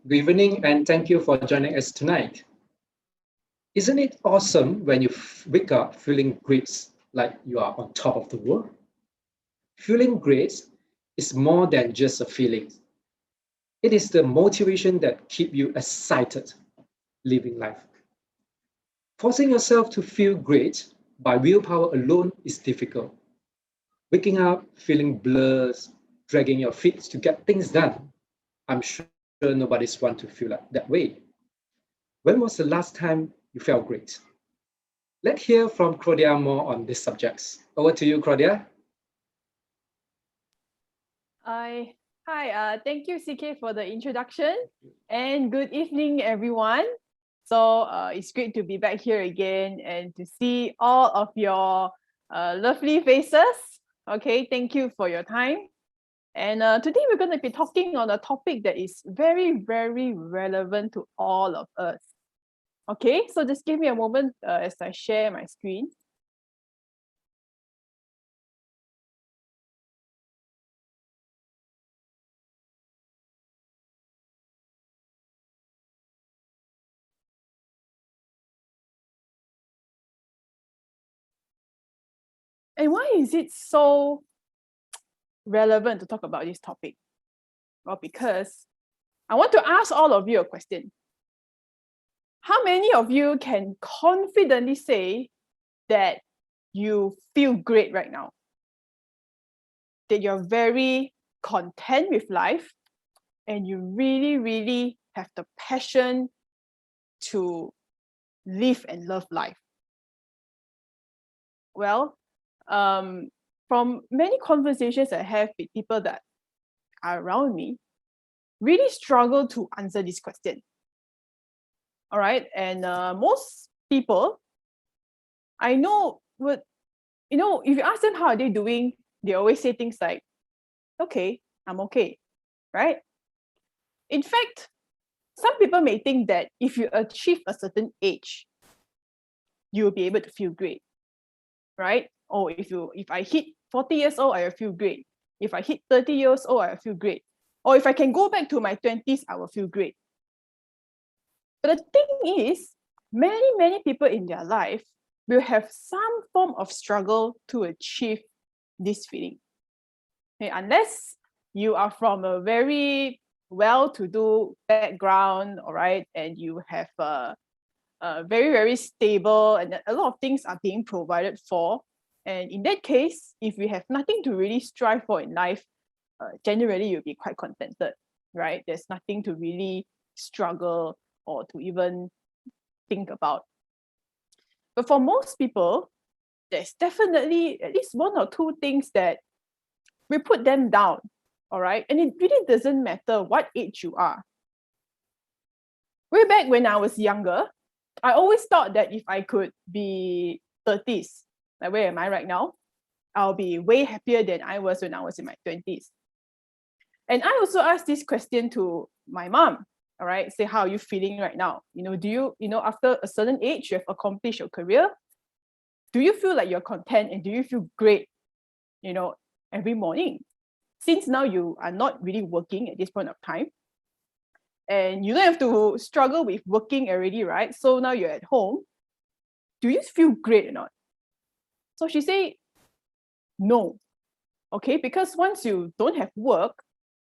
Good evening, and thank you for joining us tonight. Isn't it awesome when you wake up feeling great, like you are on top of the world? Feeling great is more than just a feeling. It is the motivation that keeps you excited living life. Forcing yourself to feel great by willpower alone is difficult. Waking up feeling blurred, dragging your feet to get things done. I'm sure nobody's want to feel like that way. When was the last time you felt great? Let's hear from Claudia more on these subjects. Over to you, Claudia. Hi, thank you, CK, for the introduction, and good evening, everyone. So it's great to be back here again and to see all of your lovely faces. Okay, thank you for your time. And today we're going to be talking on a topic that is very, very relevant to all of us. Okay, so just give me a moment as I share my screen. And why is it so relevant to talk about this topic? Well, because I want to ask all of you a question. How many of you can confidently say that you feel great right now? That you're very content with life and you really, really have the passion to live and love life? Well, from many conversations I have with people that are around me, really struggle to answer this question. All right, and most people I know would, if you ask them how are they doing, they always say things like, okay, I'm okay, right? In fact, some people may think that if you achieve a certain age, you'll be able to feel great, right? Or if I hit 40 years old, I will feel great. If I hit 30 years old, I will feel great. Or if I can go back to my 20s, I will feel great. But the thing is, many people in their life will have some form of struggle to achieve this feeling. Okay, unless you are from a very well-to-do background, all right, and you have a very, very stable and a lot of things are being provided for. And in that case, if you have nothing to really strive for in life, generally you'll be quite contented, right? There's nothing to really struggle or to even think about. But for most people, there's definitely at least one or two things that will put them down, all right? And it really doesn't matter what age you are. Way back when I was younger, I always thought that if I could be 30s, like where am I right now? I'll be way happier than I was when I was in my 20s. And I also asked this question to my mom, all right? Say, how are you feeling right now? Do you, after a certain age, you have accomplished your career, do you feel like you're content and do you feel great, every morning? Since now you are not really working at this point of time, and you don't have to struggle with working already, right? So now you're at home, do you feel great or not? So she said, no. Okay, because once you don't have work,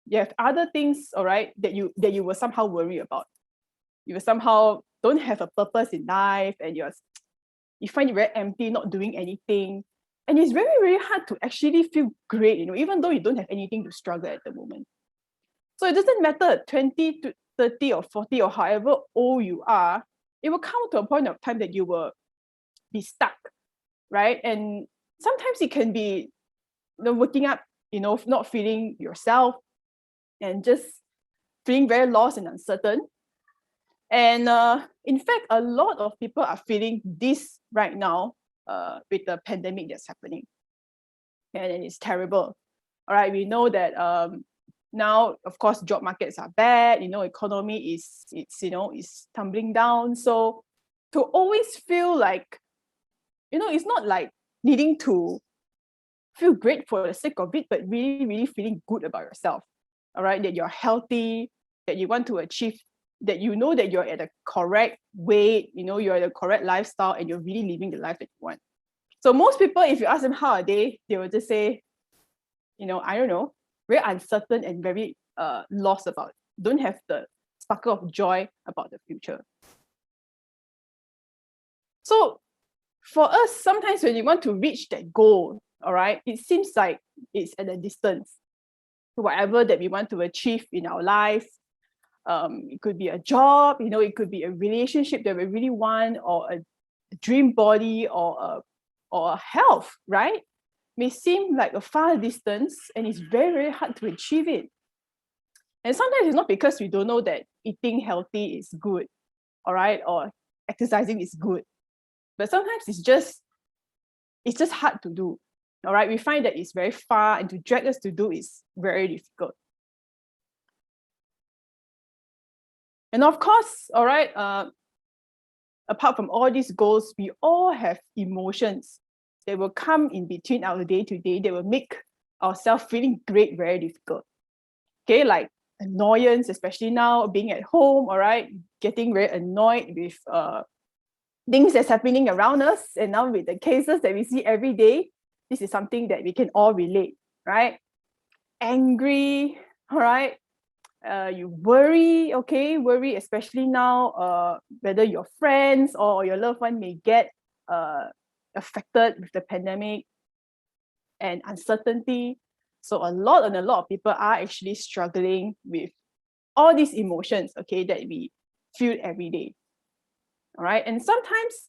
you have other things, all right, that you will somehow worry about. You will somehow don't have a purpose in life, and you find it very empty, not doing anything. And it's very, very hard to actually feel great, even though you don't have anything to struggle at the moment. So it doesn't matter 20 to 30 or 40 or however old you are, it will come to a point of time that you will be stuck, right? And sometimes it can be waking up, not feeling yourself and just feeling very lost and uncertain. And in fact, a lot of people are feeling this right now with the pandemic that's happening. And it's terrible. All right, we know that now, of course, job markets are bad, economy is tumbling down. So to always feel like, it's not like needing to feel great for the sake of it, but really, really feeling good about yourself. All right, that you're healthy, that you want to achieve that you know that you're at the correct weight, you're at the correct lifestyle, and you're really living the life that you want. So most people, if you ask them how are they will just say, I don't know, very uncertain and very lost about it. Don't have the sparkle of joy about the future. So for us, sometimes when you want to reach that goal, all right, it seems like it's at a distance. Whatever that we want to achieve in our life, it could be a job, it could be a relationship that we really want, or a dream body, or a health, right? May seem like a far distance, and it's very, very hard to achieve it. And sometimes it's not because we don't know that eating healthy is good, all right, or exercising is good, but sometimes it's just hard to do, all right? We find that it's very far, and to drag us to do is very difficult. And of course, all right, apart from all these goals, we all have emotions that will come in between our day-to-day that will make ourselves feeling great very difficult. Okay, like annoyance, especially now being at home, all right, getting very annoyed with things that's happening around us. And now with the cases that we see every day, this is something that we can all relate, right? Angry, all right? You worry, okay? Worry, especially now, whether your friends or your loved one may get affected with the pandemic and uncertainty. So a lot of people are actually struggling with all these emotions, okay, that we feel every day. All right. And sometimes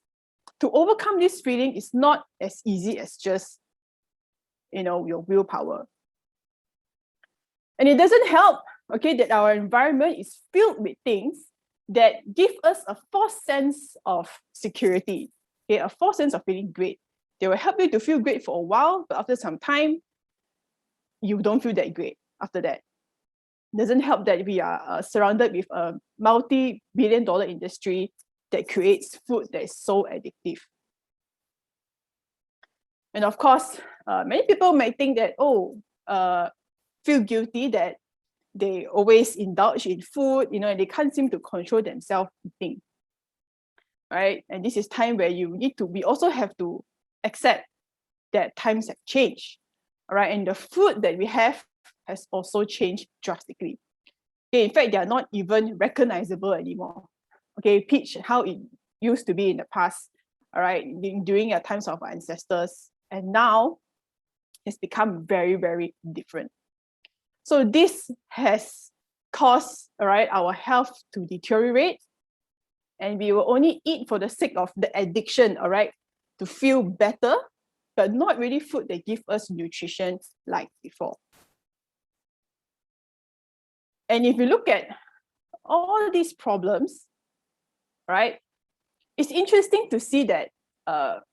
to overcome this feeling is not as easy as just, your willpower. And it doesn't help, okay, that our environment is filled with things that give us a false sense of security, okay, a false sense of feeling great. They will help you to feel great for a while, but after some time, you don't feel that great after that. It doesn't help that we are surrounded with a multi-billion-dollar industry that creates food that is so addictive. And of course, many people might think that, feel guilty that they always indulge in food, and they can't seem to control themselves eating, right? And this is time where we also have to accept that times have changed, all right? And the food that we have has also changed drastically. Okay, in fact, they are not even recognizable anymore. Okay, pitch how it used to be in the past, all right, during the times of our ancestors, and now it's become very, very different. So this has caused, all right, our health to deteriorate, and we will only eat for the sake of the addiction, all right, to feel better, but not really food that give us nutrition like before. And if you look at all these problems, right, it's interesting to see that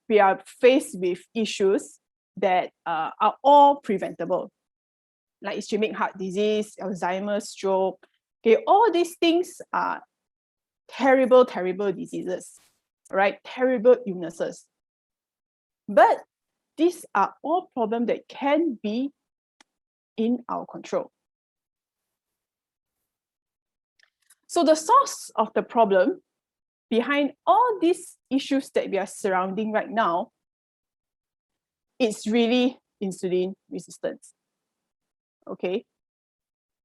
we are faced with issues that are all preventable, like ischemic heart disease, Alzheimer's, stroke. Okay, all these things are terrible, terrible diseases, right? Terrible illnesses. But these are all problems that can be in our control. So the source of the problem behind all these issues that we are surrounding right now, it's really insulin resistance. Okay,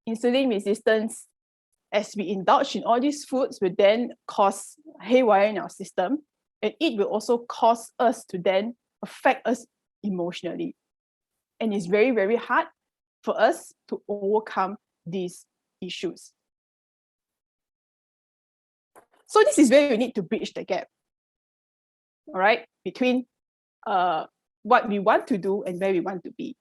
insulin resistance, as we indulge in all these foods, will then cause haywire in our system, and it will also cause us to then affect us emotionally. And it's very, very hard for us to overcome these issues. So this is where we need to bridge the gap, all right, between what we want to do and where we want to be.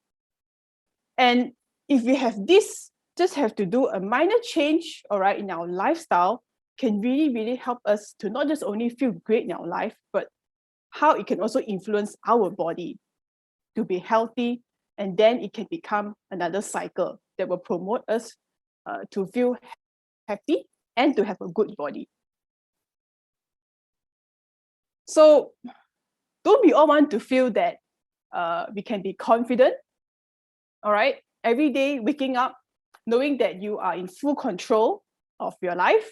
And if we have this, just have to do a minor change, all right, in our lifestyle, can really, really help us to not just only feel great in our life, but how it can also influence our body to be healthy. And then it can become another cycle that will promote us to feel happy and to have a good body. So don't we all want to feel that we can be confident, all right? Every day waking up, knowing that you are in full control of your life,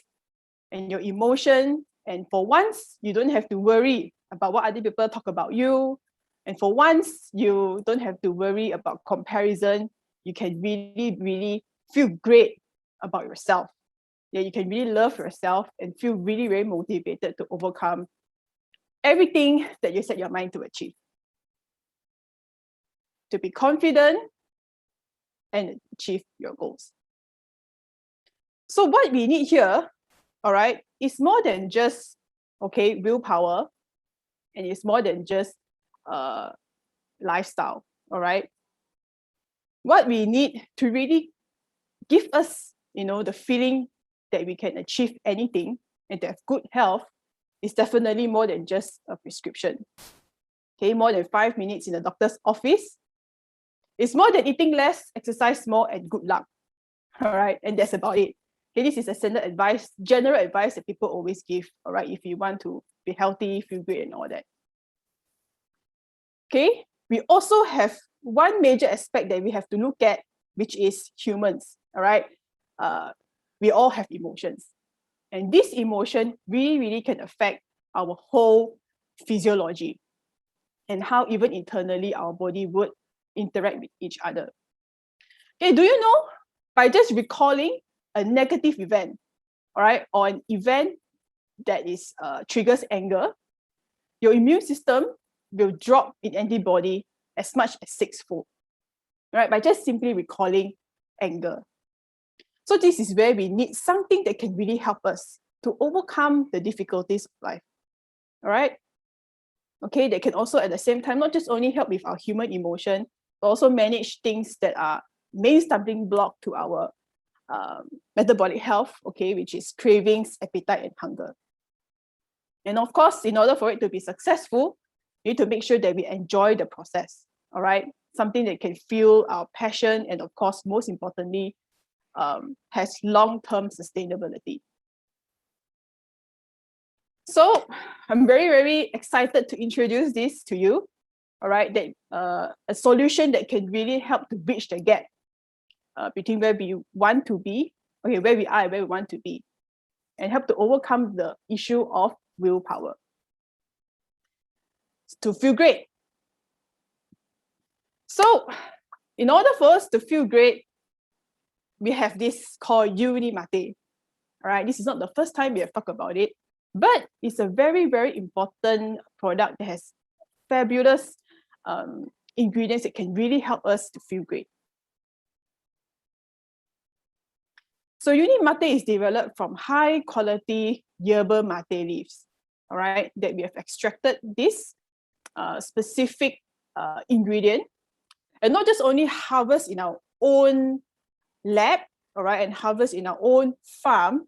and your emotion. And for once, you don't have to worry about what other people talk about you. And for once, you don't have to worry about comparison. You can really, really feel great about yourself. Yeah, you can really love yourself and feel really, very motivated to overcome everything that you set your mind to achieve. To be confident and achieve your goals. So what we need here, all right, is more than just, okay, willpower, and it's more than just lifestyle, all right? What we need to really give us, the feeling that we can achieve anything and to have good health is definitely more than just a prescription. Okay, more than 5 minutes in the doctor's office. It's more than eating less, exercise more, and good luck. All right, and that's about it. Okay, this is a standard advice, general advice that people always give, all right, if you want to be healthy, feel great, and all that. Okay, we also have one major aspect that we have to look at, which is humans, all right? We all have emotions. And this emotion really, really can affect our whole physiology and how even internally our body would interact with each other. Okay, do you know, by just recalling a negative event, all right, or an event that is triggers anger, your immune system will drop in antibody as much as 6-fold, right? By just simply recalling anger. So this is where we need something that can really help us to overcome the difficulties of life, all right? Okay, that can also at the same time not just only help with our human emotion, but also manage things that are main stumbling block to our metabolic health, okay, which is cravings, appetite, and hunger. And of course, in order for it to be successful, we need to make sure that we enjoy the process, all right? Something that can fuel our passion and of course, most importantly, has long-term sustainability. So I'm very, very excited to introduce this to you, all right? That a solution that can really help to bridge the gap between where we want to be, okay, where we are and where we want to be, and help to overcome the issue of willpower. To feel great. So in order for us to feel great, we have this called Unimate. All right, this is not the first time we have talked about it, but it's a very, very important product that has fabulous ingredients that can really help us to feel great. So Unimate is developed from high quality YERBA mate leaves, all right, that we have extracted this specific ingredient, and not just only harvest in our own lab, all right, and harvest in our own farm.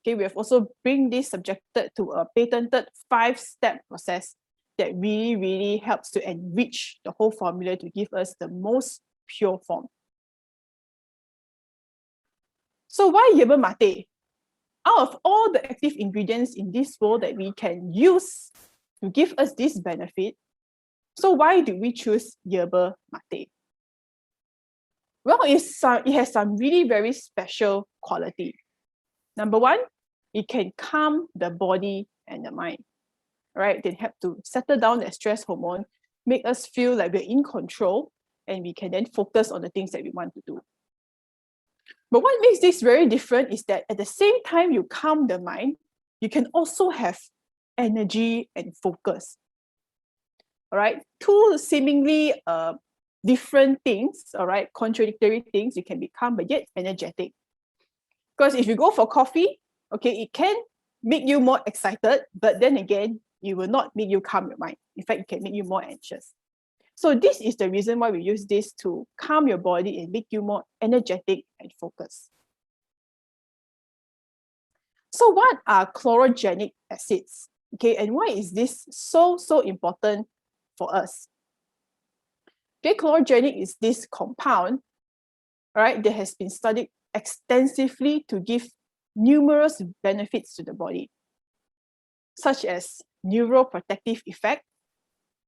Okay, we have also bring this subjected to a patented 5-step process that really, really helps to enrich the whole formula to give us the most pure form. So why yerba mate? Out of all the active ingredients in this world that we can use to give us this benefit, so why do we choose yerba mate? Well, it has some really very special quality. Number one, it can calm the body and the mind, right? They help to settle down the stress hormone, make us feel like we're in control, and we can then focus on the things that we want to do. But what makes this very different is that at the same time you calm the mind, you can also have energy and focus. All right, two seemingly different things, all right, contradictory things. You can be calm but yet energetic. Because if you go for coffee, okay, it can make you more excited, but then again, it will not make you calm your mind. In fact, it can make you more anxious. So this is the reason why we use this to calm your body and make you more energetic and focused. So what are chlorogenic acids? Okay, and why is this so important for us? Okay, chlorogenic is this compound, all right, that has been studied extensively to give numerous benefits to the body, such as neuroprotective effect,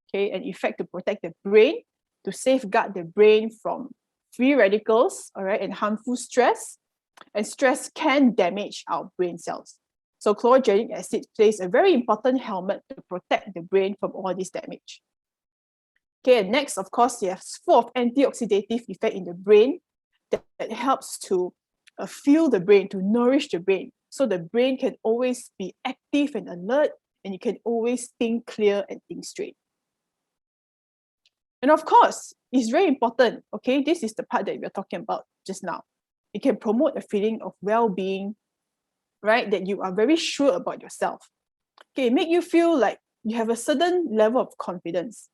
okay, an effect to protect the brain, to safeguard the brain from free radicals, all right, and harmful stress. And stress can damage our brain cells. So chlorogenic acid plays a very important helmet to protect the brain from all this damage. Okay, and next, of course, it has full of antioxidative effect in the brain that helps to fuel the brain, to nourish the brain. So the brain can always be active and alert, and you can always think clear and think straight. And of course, it's very important, okay? This is the part that we're talking about just now. It can promote a feeling of well-being, right? That you are very sure about yourself. Okay, make you feel like you have a certain level of confidence.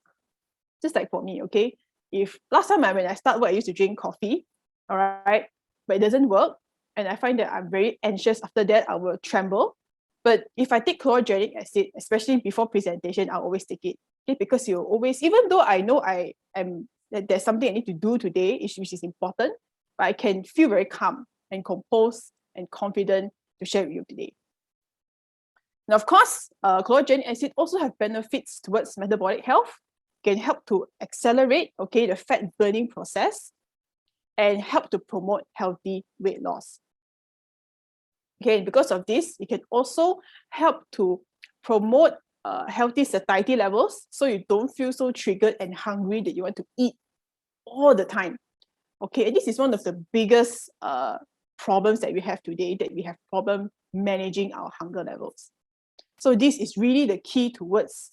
Just like for me, okay? If last time when I start work, I used to drink coffee, all right? But it doesn't work. And I find that I'm very anxious after that, I will tremble. But if I take chlorogenic acid, especially before presentation, I'll always take it. Okay, because you always, even though I know that there's something I need to do today, which is important, but I can feel very calm and composed and confident to share with you today. Now, of course, chlorogenic acid also have benefits towards metabolic health, can help to accelerate, okay, the fat burning process and help to promote healthy weight loss. Okay, because of this, it can also help to promote healthy satiety levels, so you don't feel so triggered and hungry that you want to eat all the time. Okay, and this is one of the biggest problems that we have today, that we have problem managing our hunger levels. So this is really the key towards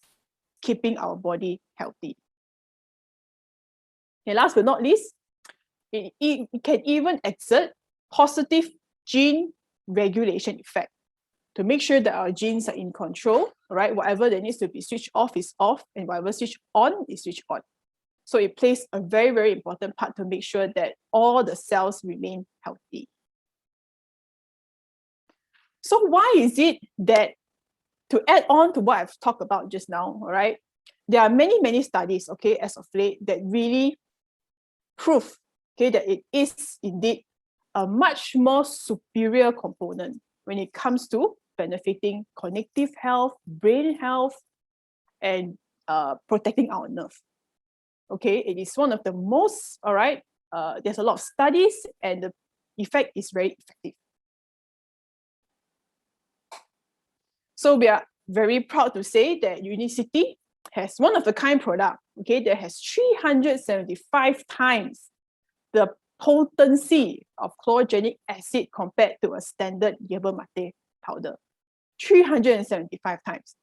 keeping our body healthy. And last but not least, it can even exert positive gene regulation effect to make sure that our genes are in control, right? Whatever that needs to be switched off is off, and whatever switched on is switched on. So it plays a very, very important part to make sure that all the cells remain healthy. So why is it that, to add on to what I've talked about just now, all right, there are many, many studies, okay, as of late that really prove, okay, that it is indeed a much more superior component when it comes to benefiting cognitive health, brain health, and protecting our nerve. Okay, it is one of the most, all right, there's a lot of studies and the effect is very effective. So we are very proud to say that Unicity has one of the kind product, okay, that has 375 times the potency of chlorogenic acid compared to a standard yerba mate powder. 375 times.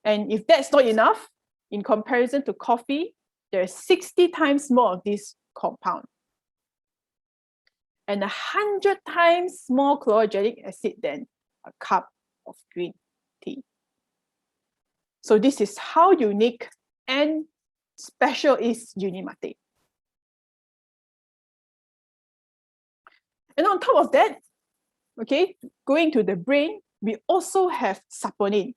And if that's not enough, in comparison to coffee, there's 60 times more of this compound. And 100 times more chlorogenic acid than a cup of green tea. So this is how unique and special is Unimate. And on top of that, okay, going to the brain, we also have saponin.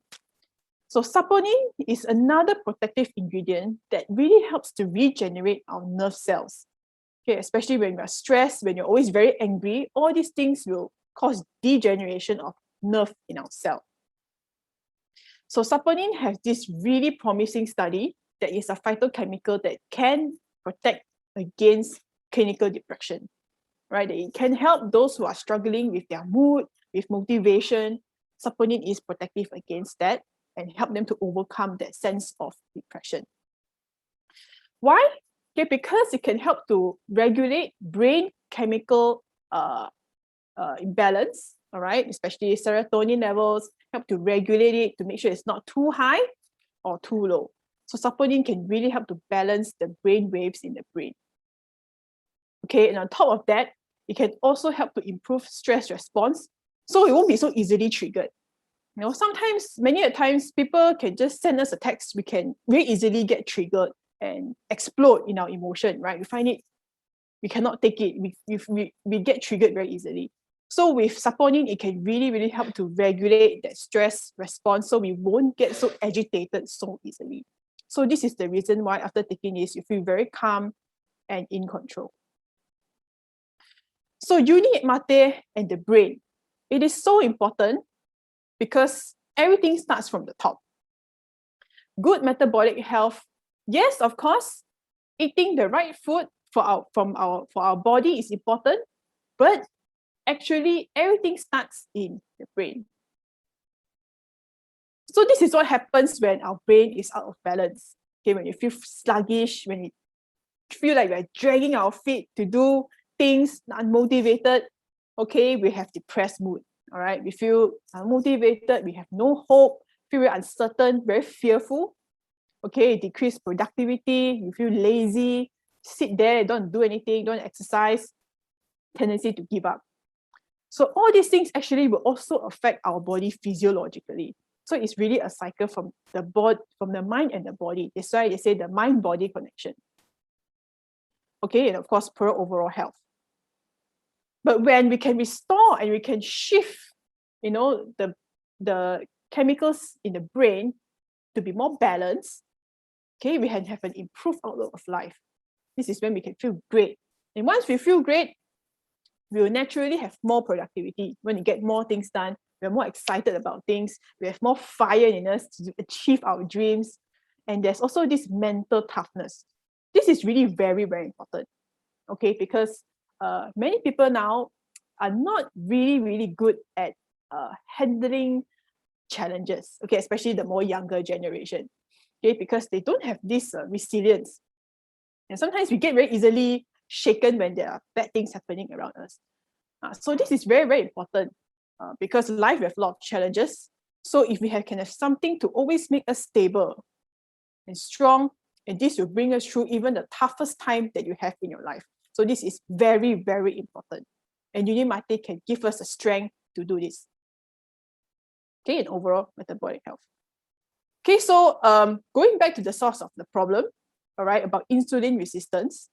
So saponin is another protective ingredient that really helps to regenerate our nerve cells. Okay, especially when we are stressed, when you're always very angry, all these things will cause degeneration of nerve in our cell. So saponin has this really promising study that is a phytochemical that can protect against clinical depression, right? It can help those who are struggling with their mood, with motivation. Saponin is protective against that and help them to overcome that sense of depression. Why? Okay, because it can help to regulate brain chemical imbalance, all right, especially serotonin levels, help to regulate it to make sure it's not too high or too low. So saponin can really help to balance the brain waves in the brain. Okay, and on top of that, it can also help to improve stress response, so it won't be so easily triggered. You know, sometimes, many a times, people can just send us a text, we can very easily get triggered and explode in our emotion, right? We find it, we cannot take it, we get triggered very easily. So with saponin, it can really, really help to regulate that stress response so we won't get so agitated so easily. So this is the reason why after taking this, you feel very calm and in control. So Unimate and the brain, it is so important because everything starts from the top. Good metabolic health, yes, of course, eating the right food for our body is important, but actually everything starts in the brain. So this is what happens when our brain is out of balance. Okay, when you feel sluggish, when you feel like we're dragging our feet to do things, unmotivated, okay, we have depressed mood. All right, we feel unmotivated, we have no hope, feel very uncertain, very fearful. Okay, decreased productivity, you feel lazy, sit there, don't do anything, don't exercise, tendency to give up. So all these things actually will also affect our body physiologically. So it's really a cycle from the mind and the body. That's why they say the mind-body connection. Okay, and of course, poor overall health. But when we can restore and we can shift, the chemicals in the brain to be more balanced, okay, we can have an improved outlook of life. This is when we can feel great. And once we feel great, we will naturally have more productivity. When we get more things done, we're more excited about things, we have more fire in us to achieve our dreams. And there's also this mental toughness. This is really very, very important, okay, because many people now are not really, really good at handling challenges, okay, especially the more younger generation, okay, because they don't have this resilience. And sometimes we get very easily shaken when there are bad things happening around us. So this is very, very important because life we have a lot of challenges. So if we can have something to always make us stable and strong, and this will bring us through even the toughest time that you have in your life. So this is very, very important. And Unimate can give us the strength to do this. Okay, and overall metabolic health. Okay, so going back to the source of the problem, all right, about insulin resistance.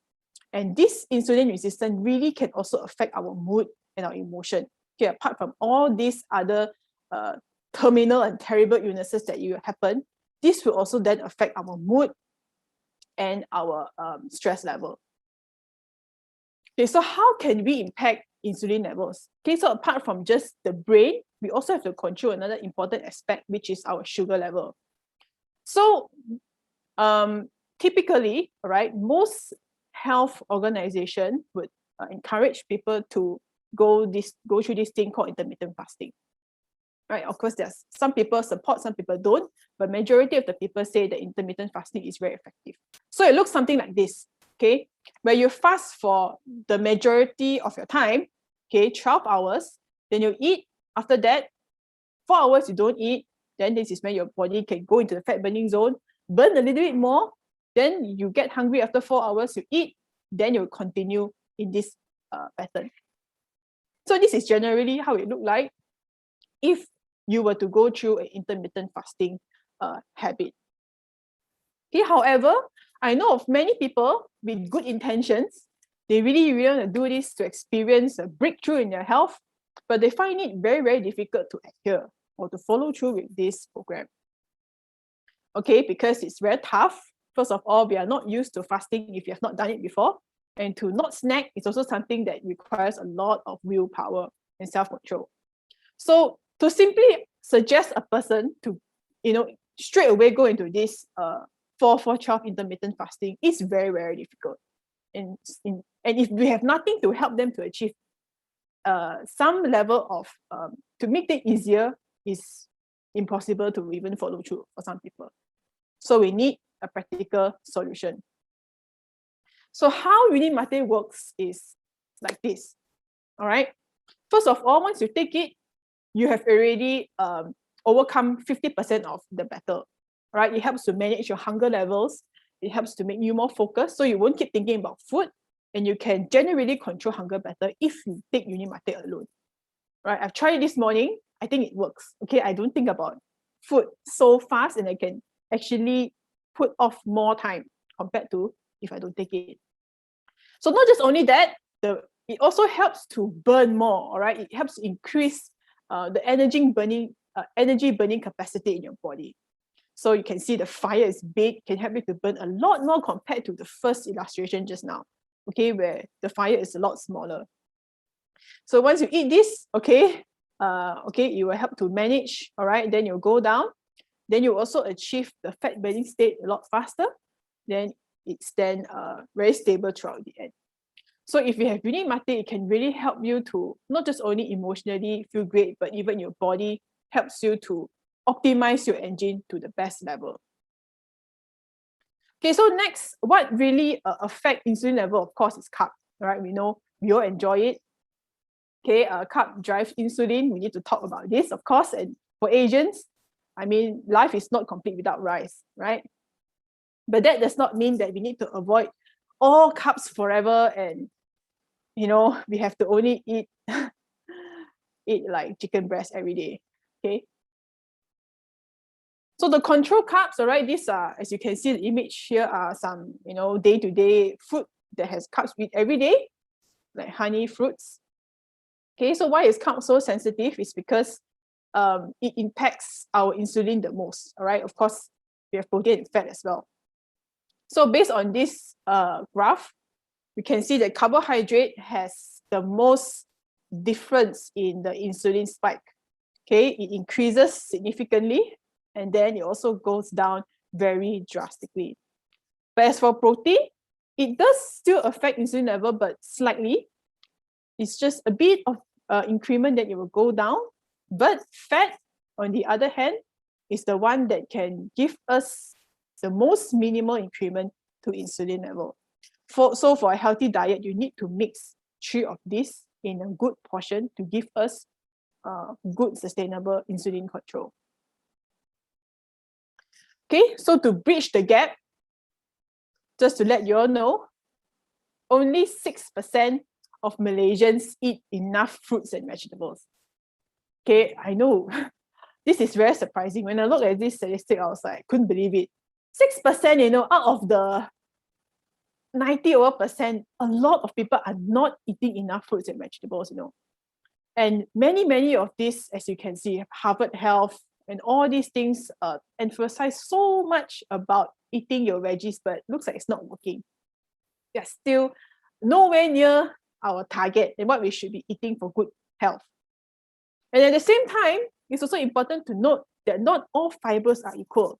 And this insulin resistance really can also affect our mood and our emotion. Okay, apart from all these other terminal and terrible illnesses that happen, this will also then affect our mood and our stress level. Okay, so how can we impact insulin levels? Okay, so apart from just the brain, we also have to control another important aspect, which is our sugar level. So typically, right, most health organization would encourage people to go through this thing called intermittent fasting. Right, of course, there's some people support, some people don't, but majority of the people say that intermittent fasting is very effective. So it looks something like this, okay, where you fast for the majority of your time, okay, 12 hours, then you eat. After that, 4 hours you don't eat, then this is when your body can go into the fat burning zone, burn a little bit more, then you get hungry after 4 hours, you eat, then you continue in this pattern. So this is generally how it look like if you were to go through an intermittent fasting habit. Okay, however, I know of many people with good intentions. They really want to do this to experience a breakthrough in their health, but they find it very, very difficult to adhere or to follow through with this program. Okay, because it's very tough. First of all, we are not used to fasting if you have not done it before. And to not snack is also something that requires a lot of willpower and self-control. So to simply suggest a person to, straight away go into this 4-4-12 intermittent fasting is very, very difficult. And if we have nothing to help them to achieve some level of, to make it easier, is impossible to even follow through for some people. So we need a practical solution. So how Unimate works is like this, all right? First of all, once you take it, you have already overcome 50% of the battle, right? It helps to manage your hunger levels. It helps to make you more focused, so you won't keep thinking about food, and you can generally control hunger better if you take Unimate alone, right? I've tried it this morning. I think it works. Okay, I don't think about food so fast, and I can actually put off more time compared to if I don't take it. So not just only that, it also helps to burn more, all right? It helps increase the energy burning capacity in your body. So you can see the fire is big, can help you to burn a lot more compared to the first illustration just now, okay, where the fire is a lot smaller. So once you eat this, okay, it will help to manage, all right, then you'll go down. Then you also achieve the fat burning state a lot faster. Then it's then very stable throughout the end. So if you have Unimate, it can really help you to not just only emotionally feel great, but even your body helps you to optimize your engine to the best level. Okay, so next, what really affect insulin level, of course, is carb, right? We know we all enjoy it. Okay, carb drives insulin. We need to talk about this, of course. And for Asians, I mean, life is not complete without rice, right? But that does not mean that we need to avoid all carbs forever and, you know, we have to only eat like chicken breast every day, okay? So the control carbs, all right, these are, as you can see the image here, are some, you know, day-to-day food that has carbs with every day, like honey, fruits. Okay, so why is carb so sensitive? It's because it impacts our insulin the most, all right? Of course, we have protein and fat as well. So based on this graph, we can see that carbohydrate has the most difference in the insulin spike. Okay, it increases significantly, and then it also goes down very drastically. But as for protein, it does still affect insulin level, but slightly. It's just a bit of increment that it will go down. But fat, on the other hand, is the one that can give us the most minimal increment to insulin level. So for a healthy diet, you need to mix 3 of these in a good portion to give us good sustainable insulin control. Okay, so to bridge the gap, just to let you all know, only 6% of Malaysians eat enough fruits and vegetables. Okay, I know. This is very surprising. When I look at this statistic, I was like, I couldn't believe it. 6%, you know, out of the 90%, a lot of people are not eating enough fruits and vegetables, you know. And many of these, as you can see, Harvard Health and all these things emphasize so much about eating your veggies, but looks like it's not working. They're still nowhere near our target and what we should be eating for good health. And at the same time, it's also important to note that not all fibers are equal.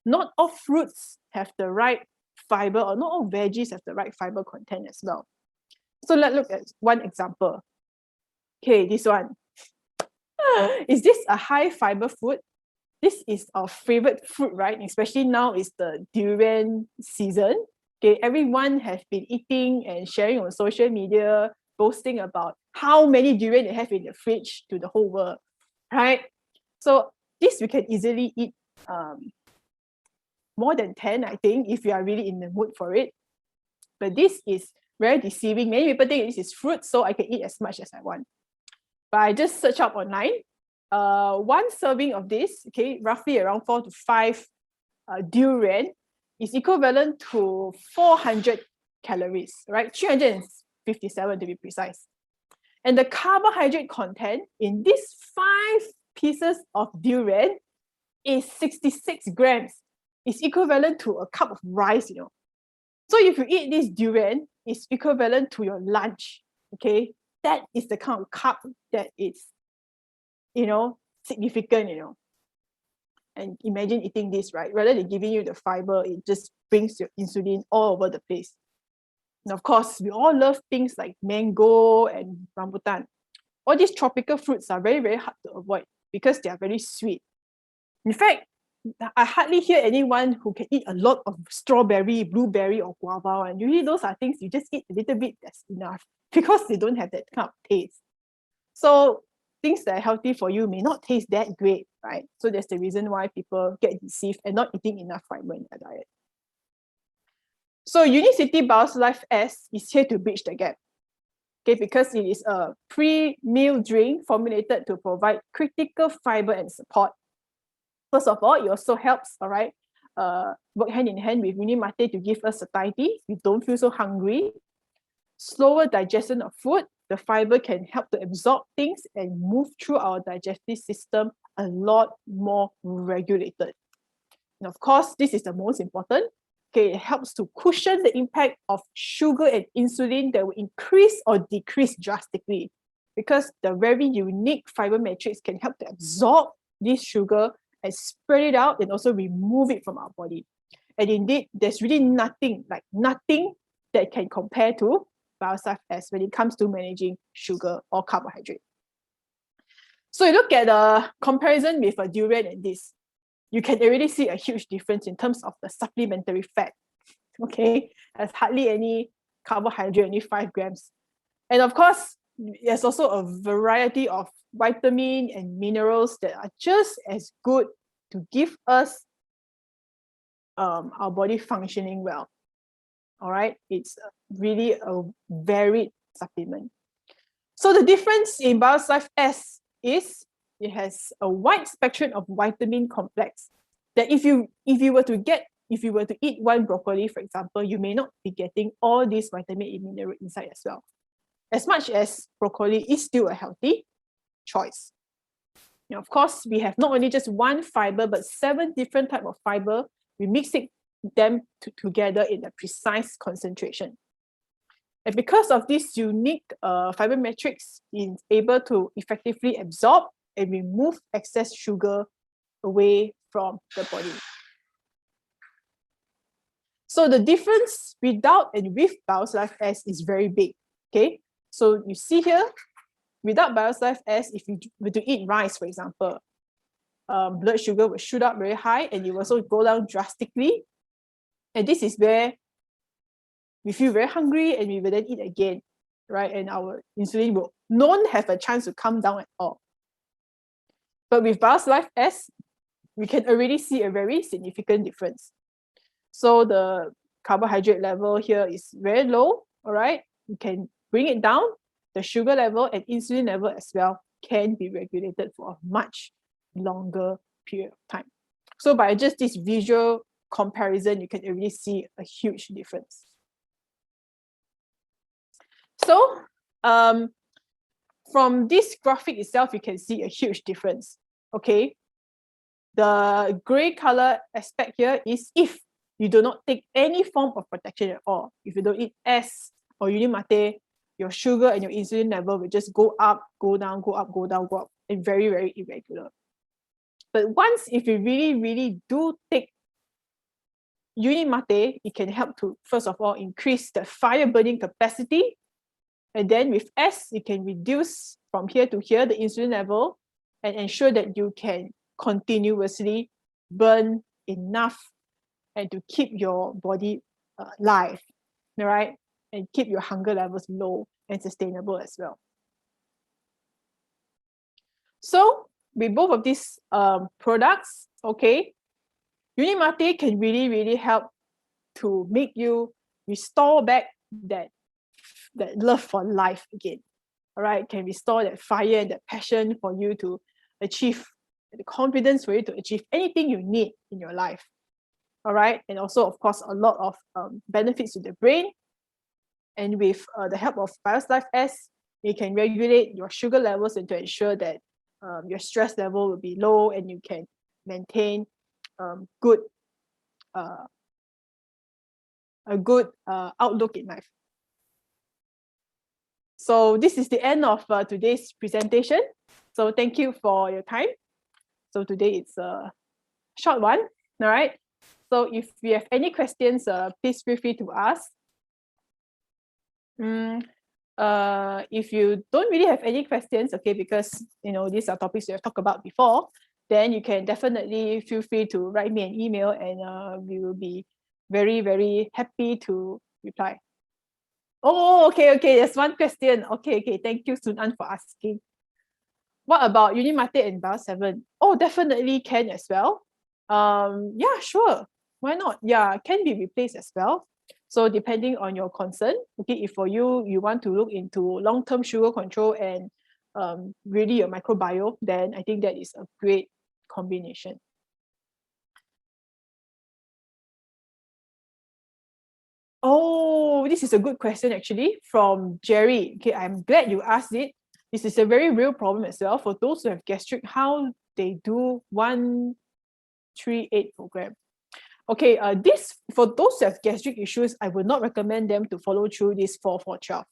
Not all fruits have the right fiber, or not all veggies have the right fiber content as well. So let's look at one example. Okay, this one. Is this a high fiber food? This is our favorite fruit, right? Especially now is the durian season. Okay, everyone has been eating and sharing on social media, boasting about how many durian they have in the fridge to the whole world, right? So this we can easily eat more than 10, I think, if you are really in the mood for it. But this is very deceiving. Many people think this is fruit, so I can eat as much as I want. But I just search up online. One serving of this, okay, roughly around 4 to 5 durian is equivalent to 400 calories, right? 357 to be precise. And the carbohydrate content in these 5 pieces of durian is 66 grams. It's equivalent to a cup of rice, you know. So if you eat this durian, it's equivalent to your lunch, okay? That is the kind of carb that is, you know, significant, you know. And imagine eating this, right? Rather than giving you the fiber, it just brings your insulin all over the place. And of course, we all love things like mango and rambutan. All these tropical fruits are very, very hard to avoid because they are very sweet. In fact, I hardly hear anyone who can eat a lot of strawberry, blueberry, or guava. And usually those are things you just eat a little bit, that's enough, because they don't have that kind of taste. So things that are healthy for you may not taste that great, right? So that's the reason why people get deceived and not eating enough fiber in their diet. So Unicity BioLife S is here to bridge the gap. Okay, because it is a pre-meal drink formulated to provide critical fiber and support. First of all, it also helps, all right, work hand in hand with mini mate to give us satiety. We don't feel so hungry. Slower digestion of food. The fiber can help to absorb things and move through our digestive system a lot more regulated. And of course, this is the most important. Okay, it helps to cushion the impact of sugar and insulin that will increase or decrease drastically, because the very unique fiber matrix can help to absorb this sugar and spread it out and also remove it from our body. And indeed, there's really nothing that can compare to BioLife S when it comes to managing sugar or carbohydrate. So you look at a comparison with a durian and this, you can already see a huge difference in terms of the supplementary fat. Okay, there's hardly any carbohydrate, only 5 grams. And of course, there's also a variety of vitamin and minerals that are just as good to give us our body functioning well. All right, it's really a varied supplement. So the difference in BioSlife S is it has a wide spectrum of vitamin complex that if you were to eat one broccoli, for example, you may not be getting all these vitamin and mineral inside as well. As much as broccoli is still a healthy choice. Now, of course, we have not only just one fiber, but 7 different types of fiber. We mix them together in a precise concentration. And because of this unique fiber matrix, it's able to effectively absorb and remove excess sugar away from the body. So the difference without and with BioSlife S is very big. Okay, so you see here, without BioSlife S, if you were to eat rice, for example, blood sugar will shoot up very high and it will also go down drastically. And this is where we feel very hungry and we will then eat again, right? And our insulin will not have a chance to come down at all. But with BioSlife S, we can already see a very significant difference. So the carbohydrate level here is very low, all right? You can bring it down. The sugar level and insulin level as well can be regulated for a much longer period of time. So by just this visual comparison, you can already see a huge difference. So from this graphic itself, you can see a huge difference. Okay, the gray color aspect here is if you do not take any form of protection at all. If you don't eat S or Unimate, your sugar and your insulin level will just go up, go down, go up, go down, go up, and very, very irregular. But once, if you really, really do take Unimate, it can help to, first of all, increase the fire burning capacity. And then with S, you can reduce from here to here the insulin level and ensure that you can continuously burn enough and to keep your body alive, right? And keep your hunger levels low and sustainable as well. So with both of these products, okay, Unimate can really, really help to make you restore back that love for life again. All right, can restore that fire and that passion for you to achieve, the confidence for you to achieve anything you need in your life. All right, and also, of course, a lot of benefits to the brain. And with the help of BioSlife S, you can regulate your sugar levels and to ensure that your stress level will be low and you can maintain a good outlook in life. So this is the end of today's presentation. So thank you for your time. So today it's a short one, all right? So if you have any questions, please feel free to ask. If you don't really have any questions, okay, because these are topics we have talked about before, then you can definitely feel free to write me an email and we will be very, very happy to reply. Oh, okay, there's one question. Okay, thank you, Sunan, for asking. What about Unimate and Bio7? Oh, definitely can as well. Yeah, sure. Why not? Yeah, can be replaced as well. So depending on your concern, okay, if for you want to look into long-term sugar control and really your microbiome, then I think that is a great combination. Oh, this is a good question actually from Jerry. Okay, I'm glad you asked it. This is a very real problem as well for those who have gastric, how they do 138 program. Okay, this for those who have gastric issues, I would not recommend them to follow through this 4-4-12.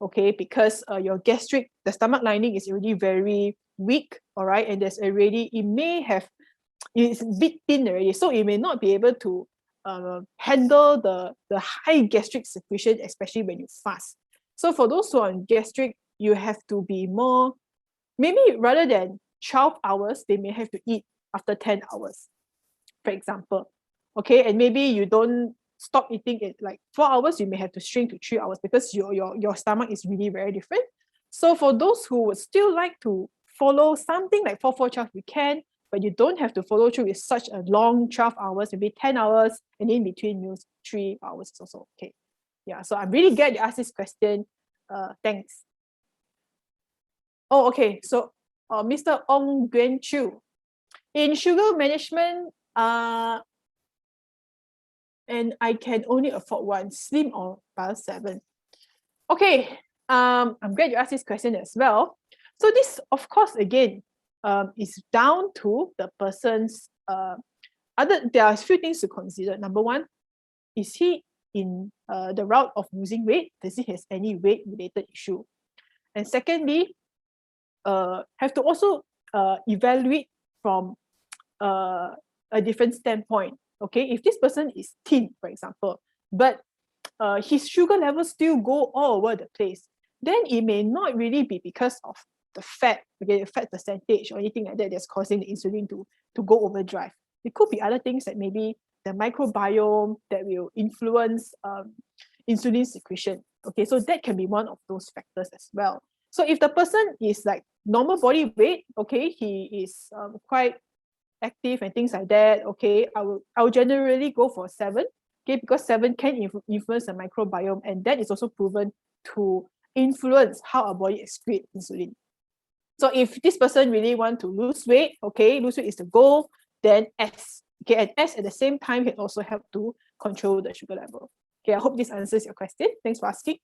Okay, because your gastric, the stomach lining is already very weak, all right, and it's a bit thin already, so it may not be able to handle the high gastric secretion, especially when you fast. So for those who are on gastric, you have to be more, maybe rather than 12 hours, they may have to eat after 10 hours, for example. Okay, and maybe you don't stop eating at like 4 hours, you may have to shrink to 3 hours because your stomach is really very different. So for those who would still like to follow something like 4-4-12, you can, but you don't have to follow through with such a long 12 hours, maybe 10 hours, and in between meals, 3 hours is also okay. Yeah, so I'm really glad you asked this question. Thanks. Oh, okay. So Mr. Ong Guan Chu, in sugar management, and I can only afford one, slim or Bio 7. Okay, I'm glad you asked this question as well. So this, of course, again, is down to the person's there are a few things to consider. Number one, is he in the route of losing weight? Does he have any weight-related issue? And secondly, have to also evaluate from a different standpoint. Okay, if this person is thin, for example, but his sugar levels still go all over the place, then it may not really be because of the fat, okay, the fat percentage or anything like that that's causing the insulin to go overdrive. It could be other things like maybe the microbiome that will influence insulin secretion. Okay, so that can be one of those factors as well. So if the person is like normal body weight, okay, he is quite active and things like that, okay, I will generally go for 7, okay, because 7 can influence the microbiome, and that is also proven to influence how our body excretes insulin. So if this person really want to lose weight, okay, lose weight is the goal, then S. Okay, and S at the same time can also help to control the sugar level. Okay, I hope this answers your question. Thanks for asking.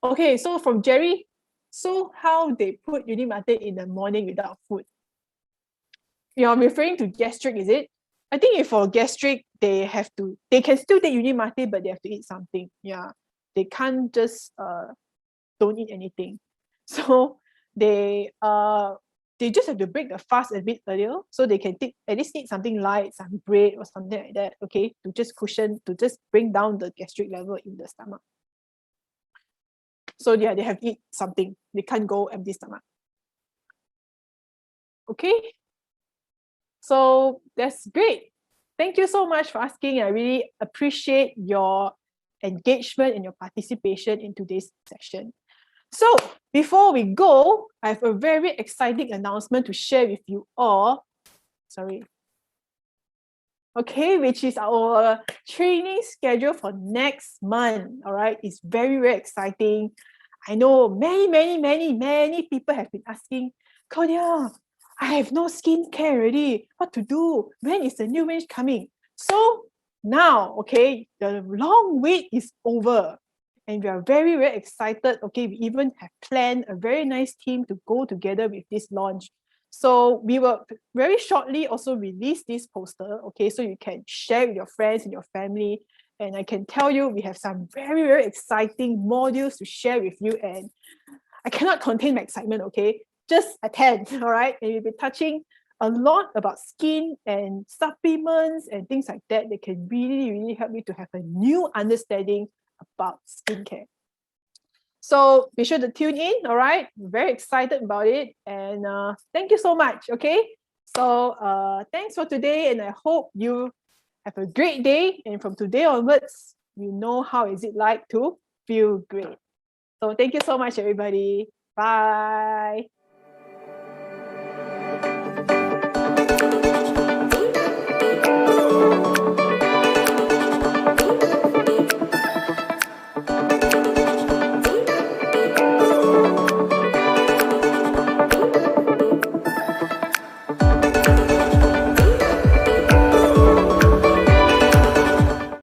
Okay, so from Jerry, so how they put Unimate in the morning without food? You're referring to gastric, is it? I think if for gastric, they can still take Unimate, but they have to eat something. Yeah, they can't just don't eat anything. So they just have to break the fast a bit earlier, so they can at least eat something light, some bread or something like that, okay, to just bring down the gastric level in the stomach. So yeah, they have to eat something. They can't go empty stomach. Okay, so that's great. Thank you so much for asking. I really appreciate your engagement and your participation in today's session. So before we go, I have a very exciting announcement to share with you all. Sorry. Okay, which is our training schedule for next month. All right, it's very, very exciting. I know many people have been asking, Claudia, I have no skincare already. What to do? When is the new range coming? So now, okay, the long wait is over. And we are very, very excited. Okay, we even have planned a very nice team to go together with this launch. So we will very shortly also release this poster, okay, so you can share with your friends and your family. And I can tell you, we have some very, very exciting modules to share with you. And I cannot contain my excitement, okay? Just attend, all right? And we'll be touching a lot about skin and supplements and things like that that can really, really help you to have a new understanding about skincare. So be sure to tune in, all right? We're very excited about it. And thank you so much, okay? So thanks for today, and I hope you have a great day. And from today onwards, you know how is it like to feel great. So thank you so much, everybody. Bye.